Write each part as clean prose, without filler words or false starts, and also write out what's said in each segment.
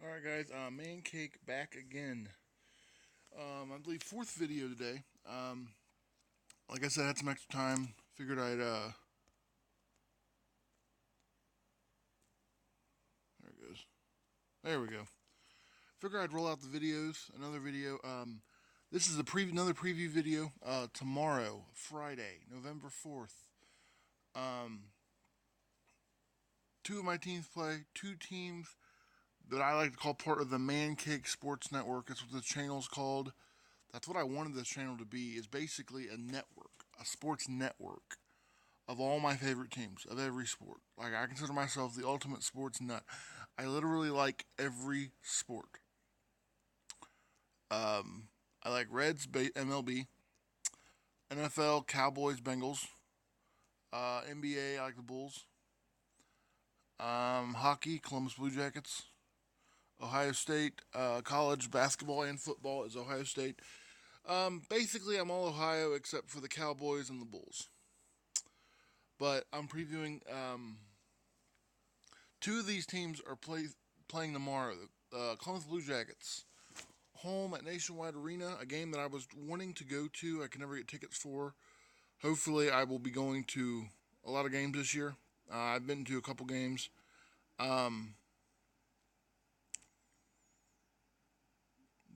Alright guys, Mancake back again. I believe fourth video today. Like I said, I had some extra time. Figured there it goes. There we go. Figured I'd roll out the videos. Another video. This is another preview video. Tomorrow, Friday, November 4th. Um, Two of my teams play. Two teams that I like to call part of the Mancake Sports Network. That's what the channel's called. That's what I wanted this channel to be. Is basically a network, a sports network of all my favorite teams of every sport. Like I consider myself the ultimate sports nut. I literally like every sport. I like Reds, MLB, NFL, Cowboys, Bengals, NBA. I like the Bulls. Hockey, Columbus Blue Jackets. Ohio State, college basketball and football is Ohio State. Basically, I'm all Ohio except for the Cowboys and the Bulls. But I'm previewing. Two of these teams are playing tomorrow. Columbus Blue Jackets home at Nationwide Arena, a game that I was wanting to go to. I can never get tickets for. Hopefully, I will be going to a lot of games this year. I've been to a couple games. Um,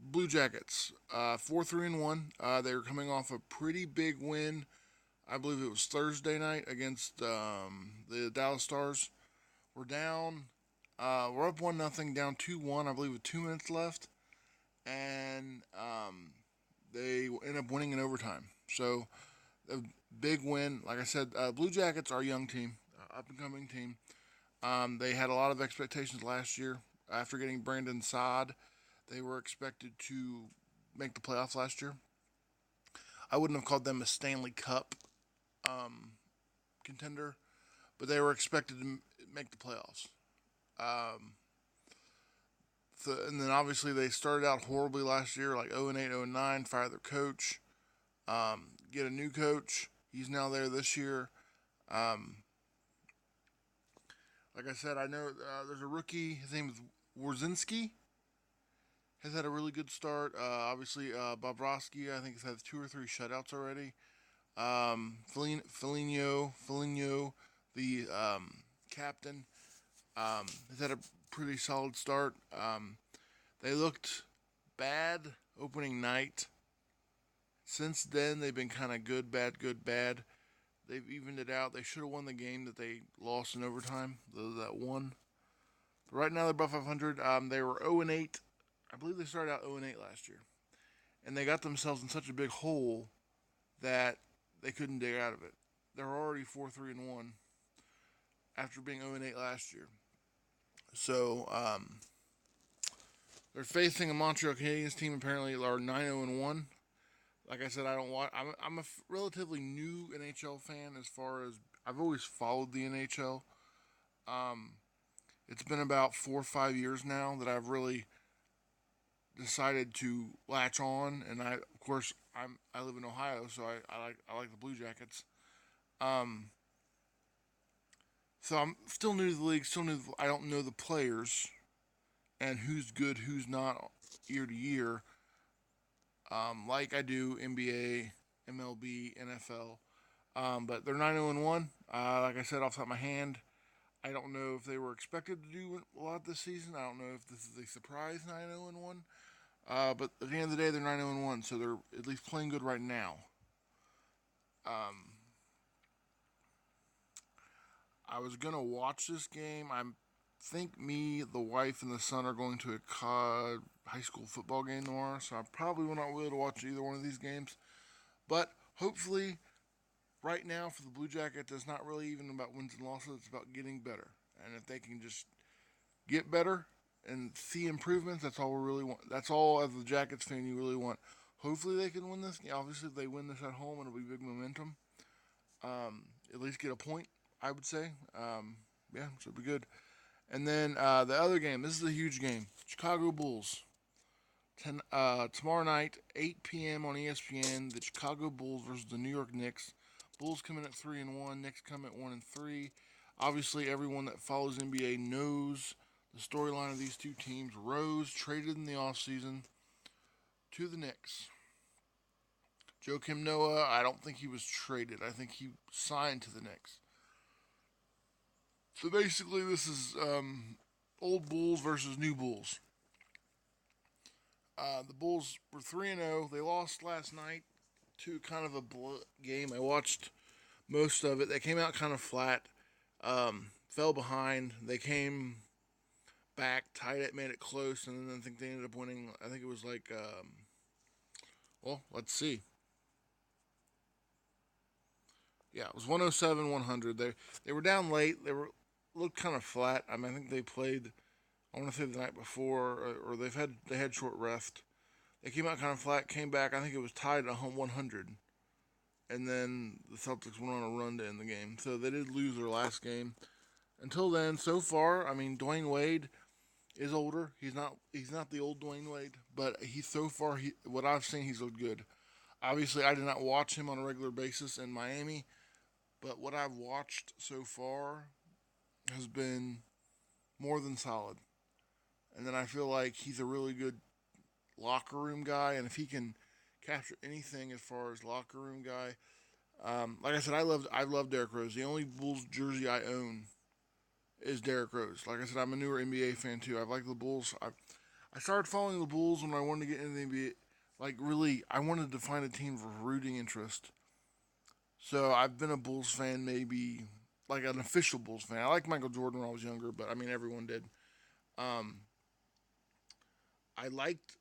Blue Jackets, 4-3-1. They were coming off a pretty big win. I believe it was Thursday night against the Dallas Stars. We're down. We're up 1-0, down 2-1. I believe with 2 minutes left, and they end up winning in overtime. So a big win. Like I said, Blue Jackets are a young team, up and coming team. They had a lot of expectations last year after getting Brandon Saad. They were expected to make the playoffs last year. I wouldn't have called them a Stanley Cup um, contender, but they were expected to make the playoffs. Um, and then obviously they started out horribly last year, like 0-8, 0-9. Fire their coach, get a new coach. He's now there this year. Um, like I said, I know there's a rookie. His name is Warzinski. Has had a really good start. Obviously, Bobrovsky, I think, has had 2 or 3 shutouts already. Foligno, the captain, has had a pretty solid start. They looked bad opening night. Since then, they've been kind of good, bad, good, bad. They've evened it out. They should have won the game that they lost in overtime. That one. But right now they're above 500. They were 0-8. I believe they started out 0-8 last year, and they got themselves in such a big hole that they couldn't dig out of it. They're already 4-3-1 after being 0-8 last year. So they're facing a Montreal Canadiens team. Apparently, are 9-0-1. Like I said, I don't watch. I'm a relatively new NHL fan as far as I've always followed the NHL. Um, it's been about 4 or 5 years now that I've really decided to latch on, and of course I live in Ohio, so I like the Blue Jackets. Um, so I'm still new to the league. Still new. I don't know the players and who's good, who's not year to year. Like I do NBA, MLB, NFL. But they're 9-0-1. Like I said, off the top of my hand, I don't know if they were expected to do a lot this season. I don't know if this is a surprise 9-0-1. But at the end of the day, they're 9-0-1, so they're at least playing good right now. Um, I was gonna watch this game. I think me, the wife, and the son are going to a high school football game tomorrow, so I probably will not be able to watch either one of these games. But hopefully, right now for the Blue Jackets, it's not really even about wins and losses. It's about getting better, and if they can just get better and see improvements, that's all we really want. That's all as a Jackets fan you really want. Hopefully they can win this. Obviously, if they win this at home, it'll be big momentum. At least get a point, I would say. Yeah, so it'll be good. And then the other game. This is a huge game. Chicago Bulls. Tomorrow night, 8 p.m. on ESPN. The Chicago Bulls versus the New York Knicks. Bulls come in at 3-1. Knicks come at 1-3. Obviously, everyone that follows NBA knows The storyline of these two teams: Rose traded in the offseason to the Knicks. Joakim Noah, I don't think he was traded. I think he signed to the Knicks. So basically, this is old Bulls versus new Bulls. The Bulls were 3-0. They lost last night to kind of a game. I watched most of it. They came out kind of flat, fell behind. They came back, tied it, made it close, and then I think they ended up winning. I think it was like, well, let's see. Yeah, it was 107-100. They were down late. They were looked kind of flat. I mean, I think they played. I want to say the night before, or they had short rest. They came out kind of flat, came back. I think it was tied at home 100, and then the Celtics went on a run to end the game. So they did lose their last game. Until then, so far, I mean, Dwayne Wade is older. He's not the old Dwayne Wade, but he's so far what I've seen, he's looked good. Obviously, I did not watch him on a regular basis in Miami, but what I've watched so far has been more than solid. And then I feel like he's a really good locker room guy, and if he can capture anything as far as locker room guy, like I said, I love Derrick Rose. The only Bulls jersey I own is Derrick Rose. Like I said, I'm a newer NBA fan too. I've liked the Bulls. I started following the Bulls when I wanted to get into the NBA. Like really, I wanted to find a team for rooting interest. So I've been a Bulls fan, maybe like an official Bulls fan. I liked Michael Jordan when I was younger, but I mean everyone did. Um, I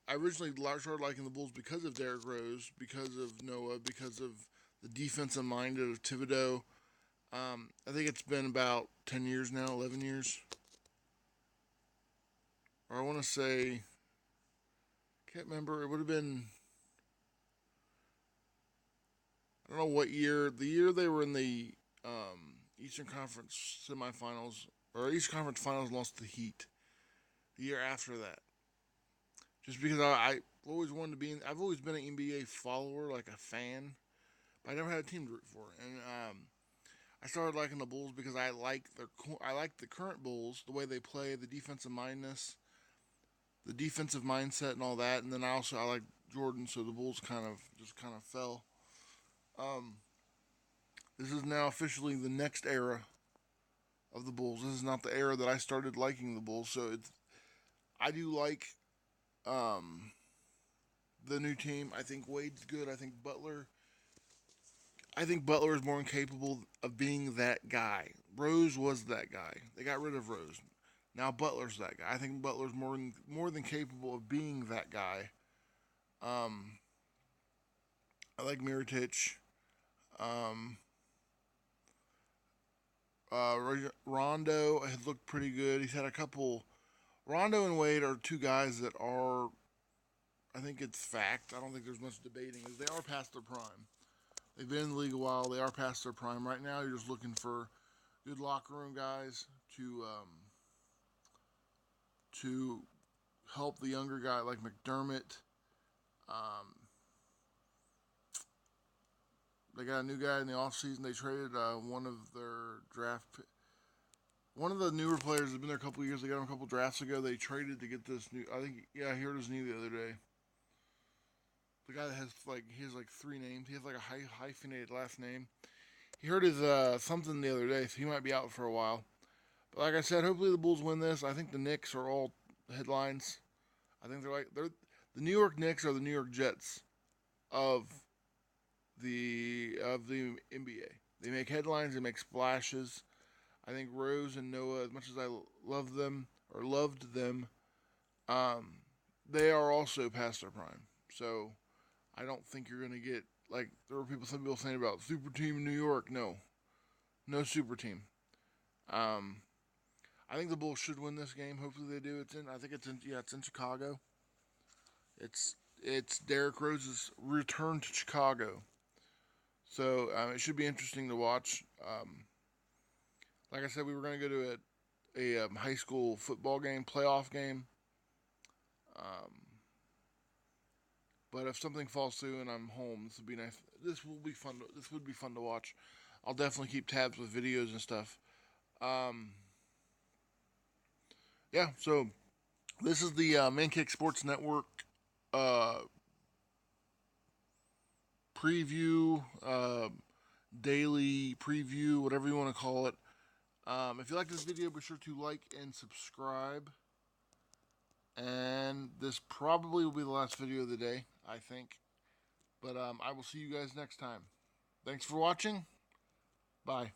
originally started liking the Bulls because of Derrick Rose, because of Noah, because of the defensive mind of Thibodeau. I think it's been about 10 years now, 11 years. Or I want to say, can't remember. It would have been, I don't know what year. The year they were in the Eastern Conference semifinals, or Eastern Conference finals, lost to the Heat. The year after that. Just because I always wanted to be I've always been an NBA follower, like a fan. But I never had a team to root for. And I started liking the Bulls because I like the current Bulls, the way they play, the defensive mindset, and all that. And then I like Jordan, so the Bulls kind of fell. Um, this is now officially the next era of the Bulls. This is not the era that I started liking the Bulls. So I do like um, the new team. I think Wade's good. I think Butler is more incapable of being that guy. Rose was that guy. They got rid of Rose. Now Butler's that guy. I think Butler's more than capable of being that guy. Um, I like Miritich. Um, Rondo has looked pretty good. He's had a couple. Rondo and Wade are two guys that are. I think it's fact. I don't think there's much debating. Is they are past their prime. They've been in the league a while. They are past their prime. Right now, you're just looking for good locker room guys to help the younger guy like McDermott. Um, they got a new guy in the offseason. They traded one of their one of the newer players has been there a couple of years. They got him a couple drafts ago. They traded to get this new. I think I heard his name the other day. The guy that he has like three names. He has like a hyphenated last name. He hurt his something the other day, so he might be out for a while. But like I said, hopefully the Bulls win this. I think the Knicks are all headlines. I think they're the New York Knicks are the New York Jets of the NBA. They make headlines. They make splashes. I think Rose and Noah, as much as I love them or loved them, um, they are also past their prime. So I don't think you're gonna get like there were some people saying about super team in New York. No, no super team. Um, I think the Bulls should win this game. Hopefully they do. I think it's in Chicago. It's Derrick Rose's return to Chicago. So it should be interesting to watch. Like I said, we were going to go to a high school football game, playoff game. Um, but if something falls through and I'm home, this would be nice. This would be fun to watch. I'll definitely keep tabs with videos and stuff. Um, yeah, so this is the Mancake Sports Network uh, preview, daily preview, whatever you want to call it. If you like this video, be sure to like and subscribe. And this probably will be the last video of the day, I think. But I will see you guys next time. Thanks for watching. Bye.